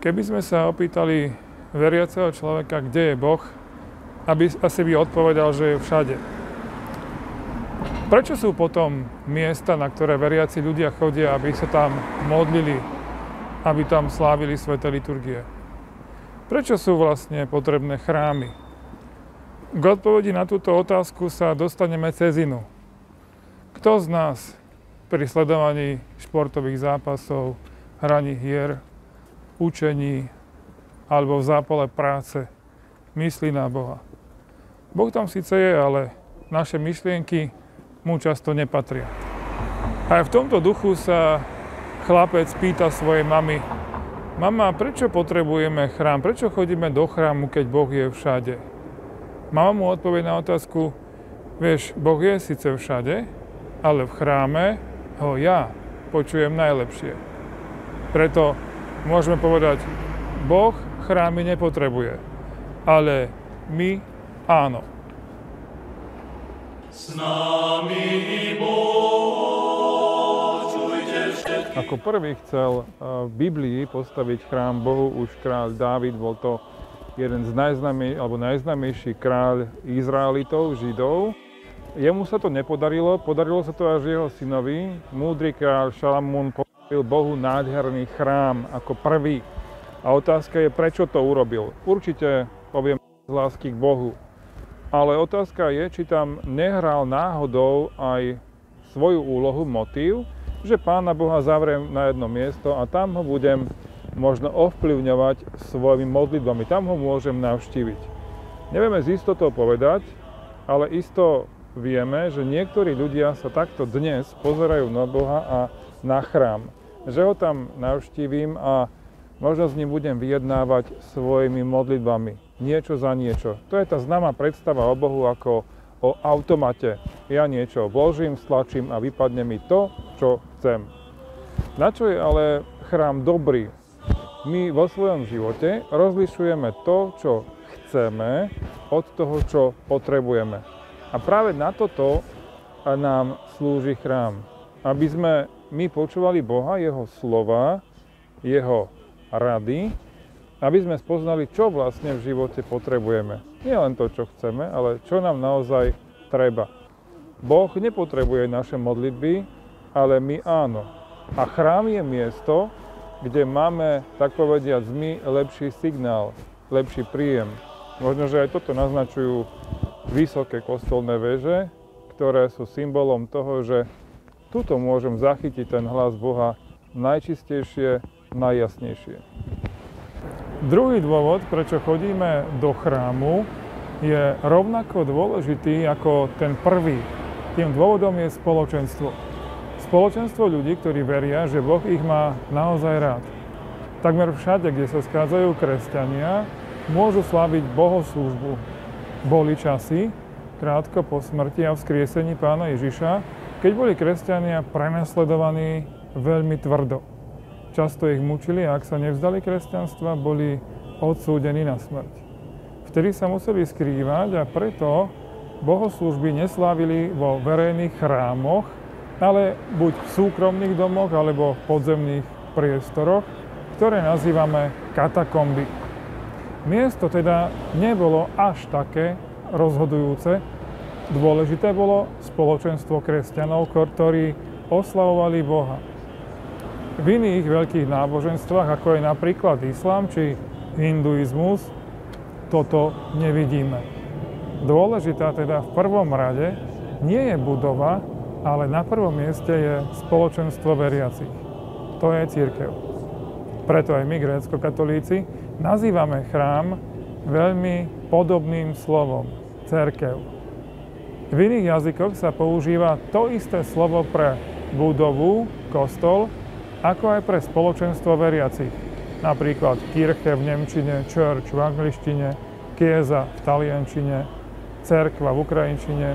Keby sme sa opýtali veriaceho človeka, kde je Boh, asi by odpovedal, že je všade. Prečo sú potom miesta, na ktoré veriaci ľudia chodia, aby sa tam modlili, aby tam slávili sväté liturgie? Prečo sú vlastne potrebné chrámy? K odpovedi na túto otázku sa dostaneme cez inú. Kto z nás pri sledovaní športových zápasov, hraní hier, učení alebo v zápale práce myslí na Boha? Boh tam síce je, ale naše myšlienky mu často nepatria. Aj v tomto duchu sa chlapec pýta svojej mamy: Mama, prečo potrebujeme chrám? Prečo chodíme do chrámu, keď Boh je všade? Mama mu odpovie na otázku: Vieš, Boh je síce všade, ale v chráme ho ja počujem najlepšie. Preto môžeme povedať, Boh chrámy nepotrebuje, ale my áno. S nami Boh, čujte všetky. Ako prvý chcel v Biblii postaviť chrám Bohu už kráľ Dávid, bol to jeden z najznámejší kráľ Izraelitov, Židov. Jemu sa to nepodarilo, podarilo sa to až jeho synovi. Múdry kráľ Šalamún postavil Bohu nádherný chrám ako prvý. A otázka je, prečo to urobil. Určite poviem z lásky k Bohu. Ale otázka je, či tam nehral náhodou aj svoju úlohu, motív, že Pána Boha zavriem na jedno miesto a tam ho budem možno ovplyvňovať svojimi modlitbami. Tam ho môžem navštíviť. Nevieme z istotou povedať, ale isto vieme, že niektorí ľudia sa takto dnes pozerajú na Boha a na chrám. Že ho tam navštívim a možno s ním budem vyjednávať svojimi modlitbami. Niečo za niečo. To je tá známa predstava o Bohu ako o automate. Ja niečo vložím, stlačím a vypadne mi to, čo chcem. Na čo je ale chrám dobrý? My vo svojom živote rozlišujeme to, čo chceme, od toho, čo potrebujeme. A práve na toto nám slúži chrám. Aby sme my počúvali Boha, jeho slova, jeho rady, aby sme spoznali, čo vlastne v živote potrebujeme. Nie len to, čo chceme, ale čo nám naozaj treba. Boh nepotrebuje naše modlitby, ale my áno. A chrám je miesto, kde máme, tak povediac, my lepší signál, lepší príjem. Možno, že aj toto naznačujú vysoké kostolné veže, ktoré sú symbolom toho, že tuto môžem zachytiť ten hlas Boha najčistejšie, najjasnejšie. Druhý dôvod, prečo chodíme do chrámu, je rovnako dôležitý ako ten prvý. Tým dôvodom je spoločenstvo. Spoločenstvo ľudí, ktorí veria, že Boh ich má naozaj rád. Takmer všade, kde sa schádzajú kresťania, môžu sláviť bohoslúžbu. Boli časy, krátko po smrti a vzkriesení Pána Ježiša, keď boli kresťania prenasledovaní veľmi tvrdo. Často ich mučili a ak sa nevzdali kresťanstva, boli odsúdení na smrť. Vtedy sa museli skrývať a preto bohoslúžby neslávili vo verejných chrámoch, ale buď v súkromných domoch alebo v podzemných priestoroch, ktoré nazývame katakomby. Miesto teda nebolo až také rozhodujúce. Dôležité bolo spoločenstvo kresťanov, ktorí oslavovali Boha. V iných veľkých náboženstvách, ako je napríklad islám či hinduizmus, toto nevidíme. Dôležitá teda v prvom rade nie je budova, ale na prvom mieste je spoločenstvo veriacich. To je cirkev. Preto aj my, gréckokatolíci, nazývame chrám veľmi podobným slovom – cerkev. V iných jazykoch sa používa to isté slovo pre budovu, kostol, ako aj pre spoločenstvo veriacich. Napríklad kirche v nemčine, church v angličtine, kieza v taliančine, cerkva v ukrajinčine,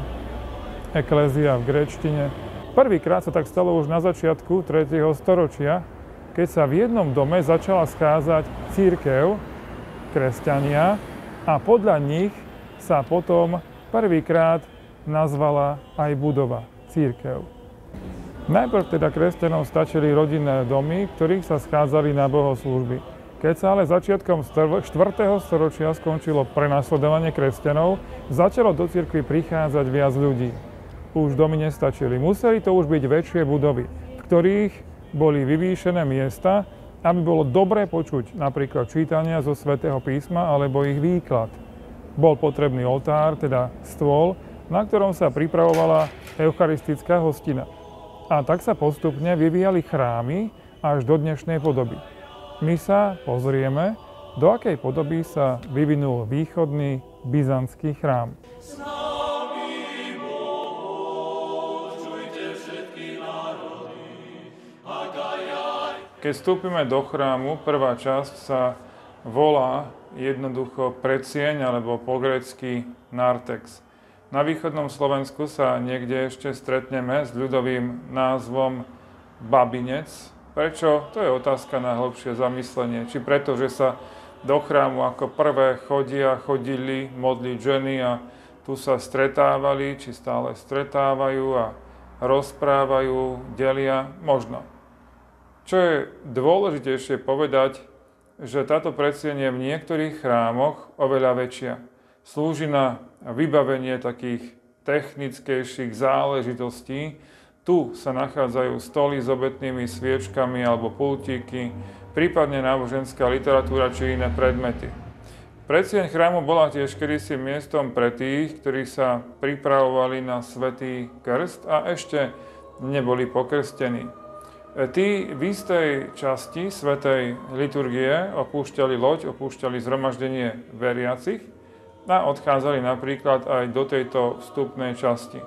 eklézia v gréčtine. Prvýkrát sa tak stalo už na začiatku 3. storočia, keď sa v jednom dome začala schádzať cirkev, kresťania, a podľa nich sa potom prvýkrát nazvala aj budova, cirkev. Najprv teda kresťanom stačili rodinné domy, v ktorých sa schádzali na bohoslúžby. Keď sa ale začiatkom 4. storočia skončilo prenasledovanie kresťanov, začalo do cirkvi prichádzať viac ľudí. Už domy nestačili, museli to už byť väčšie budovy, v ktorých boli vyvýšené miesta, aby bolo dobre počuť napríklad čítania zo Svätého písma alebo ich výklad. Bol potrebný oltár, teda stôl, na ktorom sa pripravovala eucharistická hostina. A tak sa postupne vyvíjali chrámy až do dnešnej podoby. My sa pozrieme, do akej podoby sa vyvinul východný byzantský chrám. Keď vstúpime do chrámu, prvá časť sa volá jednoducho predsieň alebo po grécky narthex. Na východnom Slovensku sa niekde ešte stretneme s ľudovým názvom babinec. Prečo? To je otázka na hĺbšie zamyslenie. Či preto, že sa do chrámu ako prvé chodili modliť ženy a tu sa stretávali, či stále stretávajú a rozprávajú, delia? Možno. Čo je dôležitejšie povedať, že táto predsieň je v niektorých chrámoch oveľa väčšia. Slúži na vybavenie takých technickejších záležitostí. Tu sa nachádzajú stoly s obetnými sviečkami alebo pultíky, prípadne náboženská literatúra či iné predmety. Predsieň chrámu bola tiež kedysi miestom pre tých, ktorí sa pripravovali na svätý krst a ešte neboli pokrstení. Tí v istej časti svätej liturgie opúšťali loď, opúšťali zhromaždenie veriacich a odchádzali napríklad aj do tejto vstupnej časti.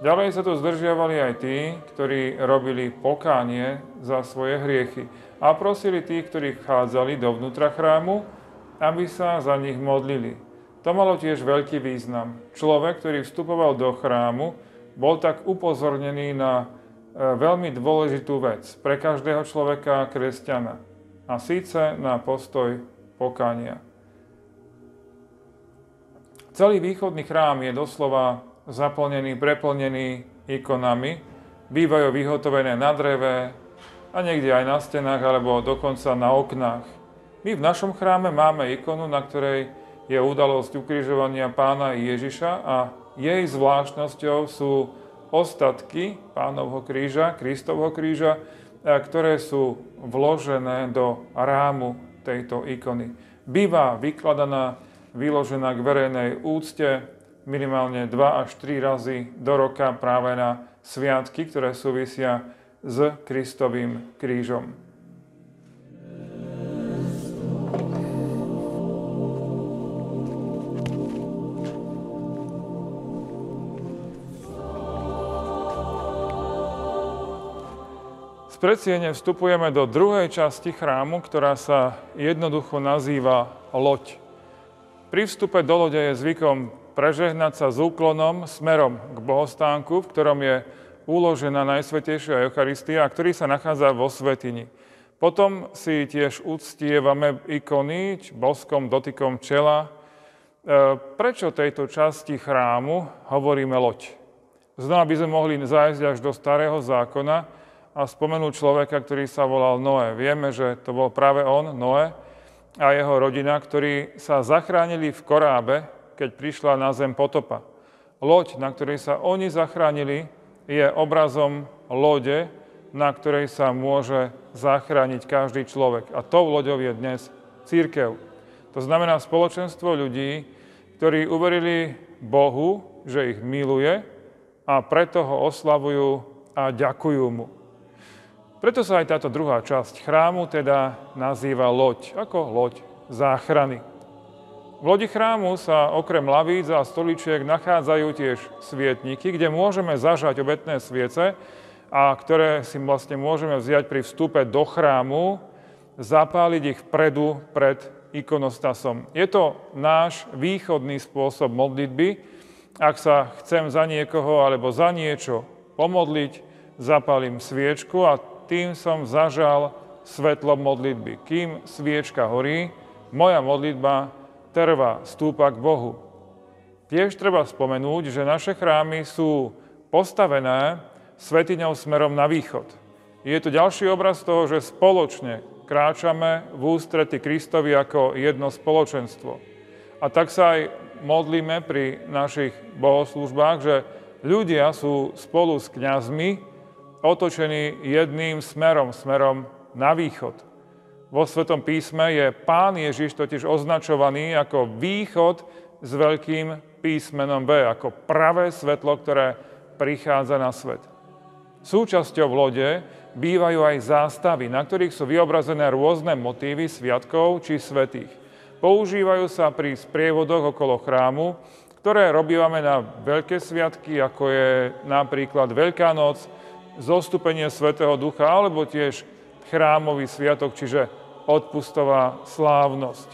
Ďalej sa tu zdržiavali aj tí, ktorí robili pokánie za svoje hriechy a prosili tých, ktorí vchádzali dovnútra chrámu, aby sa za nich modlili. To malo tiež veľký význam. Človek, ktorý vstupoval do chrámu, bol tak upozornený na veľmi dôležitú vec pre každého človeka kresťana, a síce na postoj pokánia. Celý východný chrám je doslova zaplnený, preplnený ikonami, bývajú vyhotovené na dreve a niekde aj na stenách alebo dokonca na oknách. My v našom chráme máme ikonu, na ktorej je udalosť ukrižovania Pána Ježiša a jej zvláštnosťou sú ostatky Pánovho kríža, Kristovho kríža, ktoré sú vložené do rámu tejto ikony. Býva vykladaná, vyložená k verejnej úcte minimálne 2 až 3 razy do roka práve na sviatky, ktoré súvisia s Kristovým krížom. Z predsiene vstupujeme do druhej časti chrámu, ktorá sa jednoducho nazýva loď. Pri vstupe do lode je zvykom prežehnať sa s úklonom smerom k bohostánku, v ktorom je uložená Najsvätejšia Eucharistia, a ktorý sa nachádza vo svätyni. Potom si tiež uctievame ikony boskom dotykom čela. Prečo tejto časti chrámu hovoríme loď? Znova by sme mohli zájsť až do Starého zákona a spomenúť človeka, ktorý sa volal Noé. Vieme, že to bol práve on, Noé, a jeho rodina, ktorí sa zachránili v korábe, keď prišla na zem potopa. Loď, na ktorej sa oni zachránili, je obrazom lode, na ktorej sa môže zachrániť každý človek. A tou loďou je dnes cirkev. To znamená spoločenstvo ľudí, ktorí uverili Bohu, že ich miluje a preto ho oslavujú a ďakujú mu. Preto sa aj táto druhá časť chrámu teda nazýva loď, ako loď záchrany. V lodi chrámu sa okrem lavíc a stoličiek nachádzajú tiež svietniky, kde môžeme zažať obetné sviece a ktoré si vlastne môžeme vziať pri vstupe do chrámu, zapáliť ich vpredu pred ikonostasom. Je to náš východný spôsob modlitby. Ak sa chcem za niekoho alebo za niečo pomodliť, zapálim sviečku a tým som zažal svetlo modlitby. Kým sviečka horí, moja modlitba trvá, stúpa k Bohu. Tiež treba spomenúť, že naše chrámy sú postavené svätyňou smerom na východ. Je to ďalší obraz toho, že spoločne kráčame v ústrety Kristovi ako jedno spoločenstvo. A tak sa aj modlíme pri našich bohoslúžbách, že ľudia sú spolu s kňazmi otočení jedným smerom na východ. Vo Svetom písme je Pán Ježiš totiž označovaný ako východ s veľkým písmenom V, ako pravé svetlo, ktoré prichádza na svet. Súčasťou v lode bývajú aj zástavy, na ktorých sú vyobrazené rôzne motívy sviatkov či svätých. Používajú sa pri sprievodoch okolo chrámu, ktoré robívame na veľké sviatky, ako je napríklad Veľká noc, zostúpenie Svätého Ducha, alebo tiež chrámový sviatok, čiže odpustová slávnosť.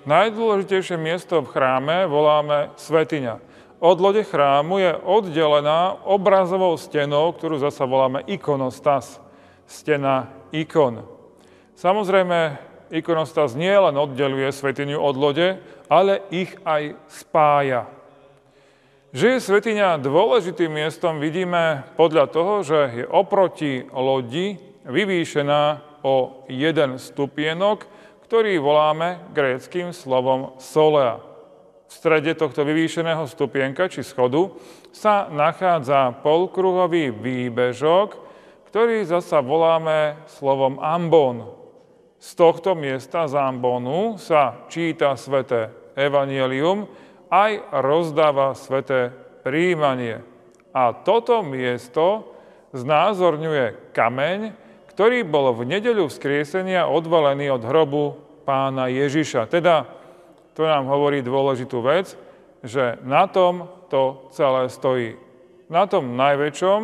Najdôležitejšie miesto v chráme voláme svätyňa. Od lode chrámu je oddelená obrazovou stenou, ktorú zasa voláme ikonostas, stena ikon. Samozrejme, ikonostas nie len oddeluje svätyňu od lode, ale ich aj spája. Že je svätyňa dôležitým miestom, vidíme podľa toho, že je oproti lodi vyvýšená o jeden stupienok, ktorý voláme gréckym slovom solea. V strede tohto vyvýšeného stupienka či schodu sa nachádza polkruhový výbežok, ktorý zasa voláme slovom ambon. Z tohto miesta z ambonu sa číta sväté evanjelium, aj rozdáva sväté prijímanie. A toto miesto znázorňuje kameň, ktorý bol v nedeľu vzkriesenia odvalený od hrobu Pána Ježiša. Teda to nám hovorí dôležitú vec, že na tom to celé stojí. Na tom najväčšom,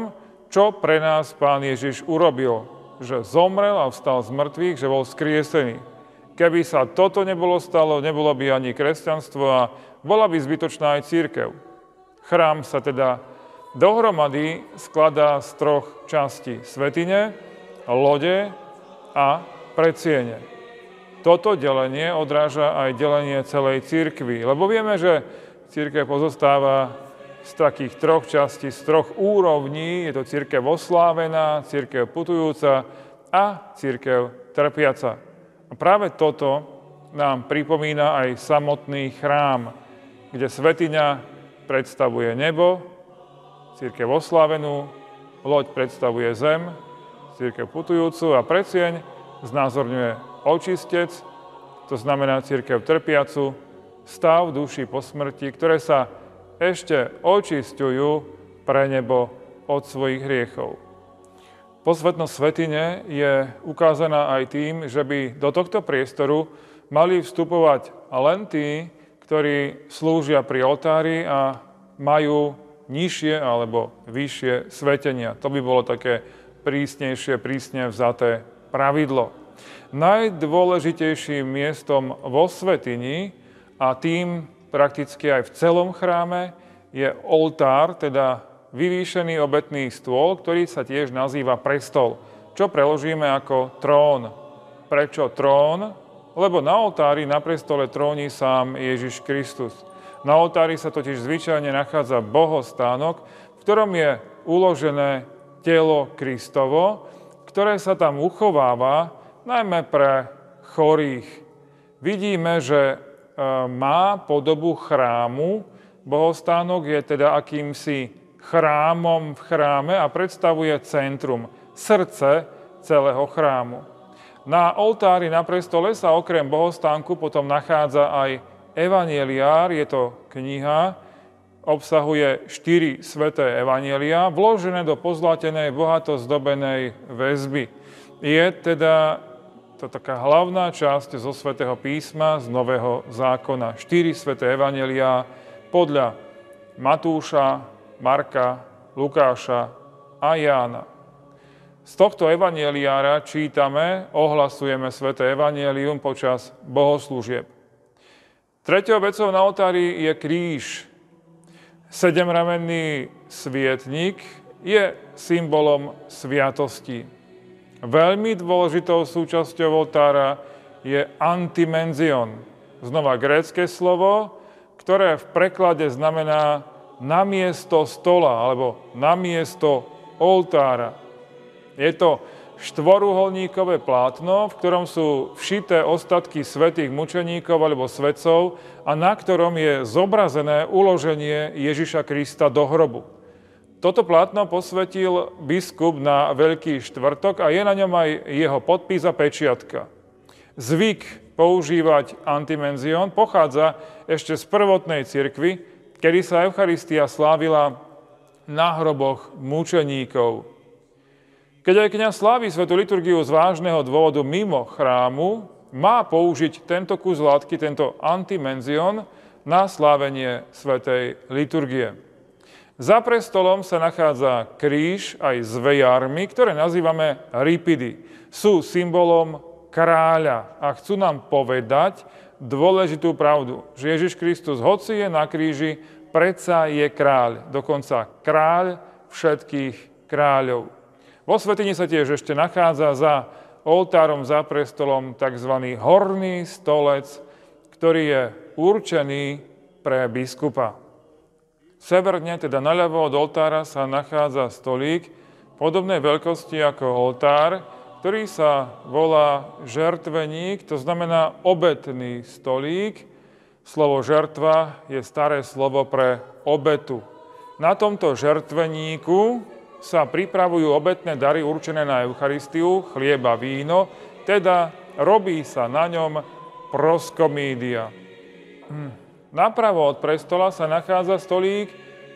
čo pre nás Pán Ježiš urobil. Že zomrel a vstal z mŕtvych, že bol vzkriesený. Keby sa toto nebolo stalo, nebolo by ani kresťanstvo a bola by zbytočná aj cirkev. Chrám sa teda dohromady skladá z troch častí: svätyne, lode a predsiene. Toto delenie odráža aj delenie celej cirkvi, lebo vieme, že cirkev pozostáva z takých troch častí, z troch úrovní. Je to cirkev oslávená, cirkev putujúca a cirkev trpiaca. A práve toto nám pripomína aj samotný chrám, kde svätyňa predstavuje nebo, cirkev oslávenú, loď predstavuje zem, cirkev putujúcu a predsieň znázorňuje očistec, to znamená cirkev trpiacu, stav duší po smrti, ktoré sa ešte očisťujú pre nebo od svojich hriechov. Posvätnosť svätyne je ukázaná aj tým, že by do tohto priestoru mali vstupovať len tí, ktorí slúžia pri oltári a majú nižšie alebo vyššie svätenia. To by bolo také prísne vzaté pravidlo. Najdôležitejším miestom vo svätyni a tým prakticky aj v celom chráme je oltár, teda vyvýšený obetný stôl, ktorý sa tiež nazýva prestol, čo preložíme ako trón. Prečo trón? Lebo na oltári, na prestole tróni sám Ježiš Kristus. Na oltári sa totiž zvyčajne nachádza bohostánok, v ktorom je uložené telo Kristovo, ktoré sa tam uchováva najmä pre chorých. Vidíme, že má podobu chrámu. Bohostánok je teda akýmsi chrámom v chráme a predstavuje centrum, srdce celého chrámu. Na oltári na prestole sa okrem bohostánku potom nachádza aj evanjeliár, je to kniha, obsahuje 4 sväté evanjelia, vložené do pozlatenej, bohato zdobenej väzby. Je teda to taká hlavná časť zo svätého písma z Nového zákona. 4 sväté evanjelia podľa Matúša, Marka, Lukáša a Jána. Z tohto evanjeliára čítame, ohlasujeme sväté evanjelium počas bohoslúžieb. Treťou vecou na oltári je kríž. 7-ramenný svietnik je symbolom sviatosti. Veľmi dôležitou súčasťou oltára je antimenzion. Znova grécke slovo, ktoré v preklade znamená namiesto stola alebo namiesto oltára. Je to štvoruholníkové plátno, v ktorom sú všité ostatky svätých mučeníkov alebo svätcov a na ktorom je zobrazené uloženie Ježiša Krista do hrobu. Toto plátno posvetil biskup na Veľký štvrtok a je na ňom aj jeho podpis a pečiatka. Zvyk používať antimenzión pochádza ešte z prvotnej cirkvi, kedy sa Eucharistia slávila na hroboch mučeníkov. Keď aj kňaz slávi svätú liturgiu z vážneho dôvodu mimo chrámu, má použiť tento kus látky, tento antimenzión, na slávenie svätej liturgie. Za prestolom sa nachádza kríž aj s vejármi, ktoré nazývame ripidy. Sú symbolom kráľa a chcú nám povedať dôležitú pravdu, že Ježiš Kristus, hoci je na kríži, predsa je kráľ, dokonca kráľ všetkých kráľov. Vo svätyni sa tiež ešte nachádza za oltárom, za prestolom tzv. Horný stolec, ktorý je určený pre biskupa. Severne, teda naľavo od oltára, sa nachádza stolík podobnej veľkosti ako oltár, ktorý sa volá žertveník, to znamená obetný stolík. Slovo žertva je staré slovo pre obetu. Na tomto žertveníku sa pripravujú obetné dary určené na Eucharistiu, chlieb a víno, teda robí sa na ňom proskomídia. Napravo od prestola sa nachádza stolík,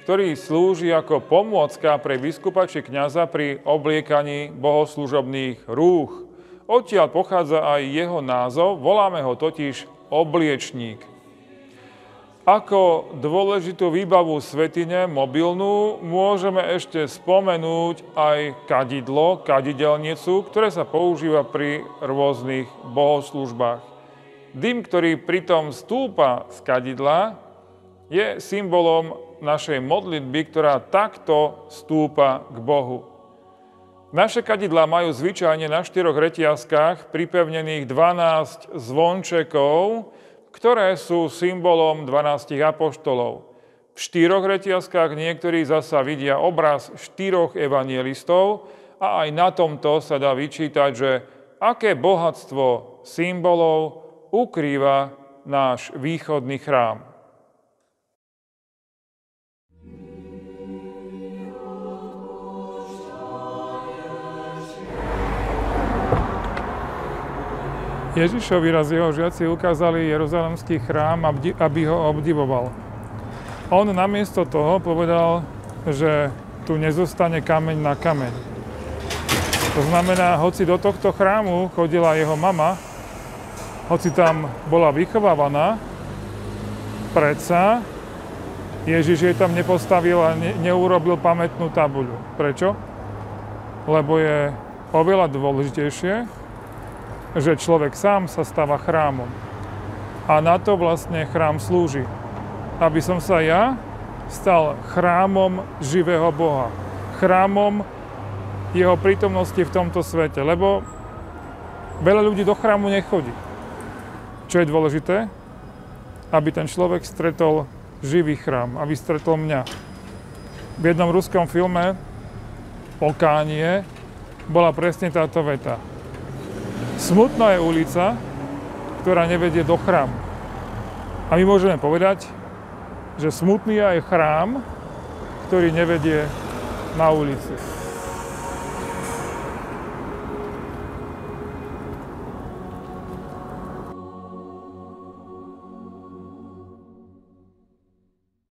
ktorý slúži ako pomôcka pre biskupa či kňaza pri obliekaní bohoslužobných rúch. Odtiaľ pochádza aj jeho názov, voláme ho totiž obliečník. Ako dôležitú výbavu svätyne, mobilnú, môžeme ešte spomenúť aj kadidlo, kadidelnicu, ktoré sa používa pri rôznych bohoslužbách. Dym, ktorý pritom stúpa z kadidla, je symbolom našej modlitby, ktorá takto stúpa k Bohu. Naše kadidlá majú zvyčajne na 4 reťazkách pripevnených 12 zvončekov, ktoré sú symbolom 12 apoštolov. V 4 reťazkách niektorí zasa vidia obraz 4 evanjelistov a aj na tomto sa dá vyčítať, že aké bohatstvo symbolov ukrýva náš východný chrám. Ježišovi raz jeho žiaci ukázali Jeruzalemský chrám, aby ho obdivoval. On namiesto toho povedal, že tu nezostane kameň na kameň. To znamená, hoci do tohto chrámu chodila jeho mama, hoci tam bola vychovávaná, predsa Ježiš jej tam nepostavil a neurobil pamätnú tabuľu. Prečo? Lebo je oveľa dôležitejšie, že človek sám sa stáva chrámom. A na to vlastne chrám slúži. Aby som sa ja stal chrámom živého Boha. Chrámom jeho prítomnosti v tomto svete. Lebo veľa ľudí do chrámu nechodí. Čo je dôležité? Aby ten človek stretol živý chrám. Aby stretol mňa. V jednom ruskom filme Pokánie bola presne táto veta. Smutná je ulica, ktorá nevedie do chrámu. A my môžeme povedať, že smutný je aj chrám, ktorý nevedie na ulici.